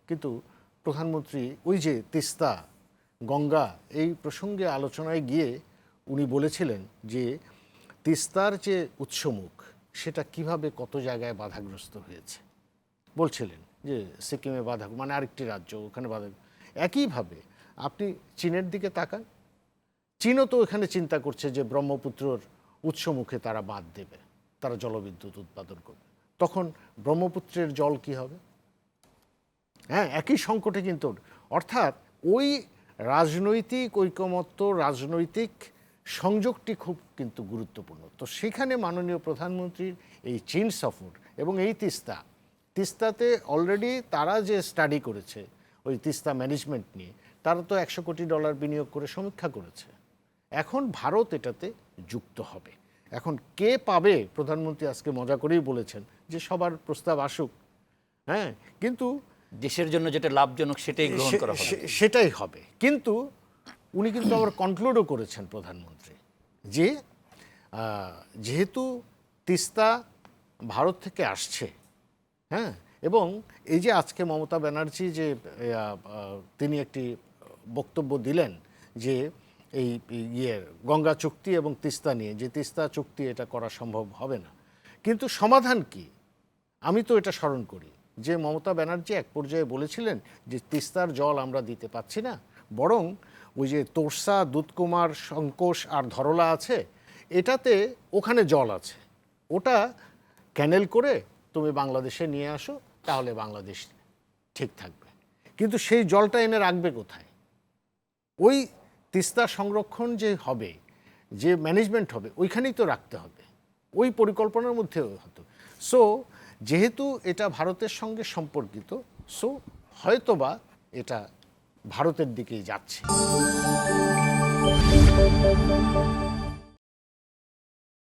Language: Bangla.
কিন্তু প্রধানমন্ত্রী ওই যে তিস্তা গঙ্গা এই প্রসঙ্গে আলোচনায় গিয়ে উনি বলেছিলেন যে তিস্তার যে উৎসমুখ সেটা কিভাবে কত জায়গায় বাধাগ্রস্ত হয়েছে। বলছিলেন যে সিকিমে বাধা, মানে আরেকটি রাজ্য ওখানে বাধা। একইভাবে আপনি চীনের দিকে তাকান, চীনও তো এখানে চিন্তা করছে যে ব্রহ্মপুত্রর উৎসমুখে তারা বাঁধ দেবে, তারা জলবিদ্যুৎ উৎপাদন করবে। তখন ব্রহ্মপুত্রের জল কি হবে? হ্যাঁ, একই সংকটে কিন্তু। অর্থাৎ ওই রাজনৈতিক ঐকমত্য, রাজনৈতিক সংযোগটি খুব কিন্তু গুরুত্বপূর্ণ। তো সেখানে মাননীয় প্রধানমন্ত্রীর এই চীন সফর এবং এই তিস্তাতে অলরেডি তারা যে স্টাডি করেছে ওই তিস্তা ম্যানেজমেন্ট নিয়ে, তারা তো $100 কোটি বিনিয়োগ করে সমীক্ষা করেছে। এখন ভারত এটাতে যুক্ত হবে। এখন কে পাবে? প্রধানমন্ত্রী আজকে মজা করেই বলেছেন যে সবার প্রস্তাব আসুক, হ্যাঁ, কিন্তু দেশের জন্য যেটা লাভজনক সেটাই গ্রহণ করা হবে। সেটাই হবে। কিন্তু উনি কিন্তু আবার কনক্লুডও করেছেন প্রধানমন্ত্রী যে যেহেতু তিস্তা ভারত থেকে আসছে, হ্যাঁ, এবং এই যে আজকে মমতা ব্যানার্জি যে তিনি একটি বক্তব্য দিলেন যে এই গঙ্গা চুক্তি এবং তিস্তা নিয়ে, যে তিস্তা চুক্তি এটা করা সম্ভব হবে না, কিন্তু সমাধান কি? আমি তো এটা স্মরণ করি যে মমতা ব্যানার্জি এক পর্যায়ে বলেছিলেন যে তিস্তার জল আমরা দিতে পাচ্ছি না, বরং ওই যে তোরসা, দুধকুমার, সংকোষ আর ধরলা আছে, এটাতে ওখানে জল আছে, ওটা ক্যানেল করে তুমি বাংলাদেশে নিয়ে আসো, তাহলে বাংলাদেশ ঠিক থাকবে। কিন্তু সেই জলটা এনে রাখবে কোথায়? ওই তিস্তা সংরক্ষণ যে হবে, যে ম্যানেজমেন্ট হবে, ওইখানেই তো রাখতে হবে, ওই পরিকল্পনার মধ্যে হতো। সো যেহেতু এটা ভারতের সঙ্গে সম্পর্কিত, সো হয়তোবা এটা ভারতের দিকেই যাচ্ছে।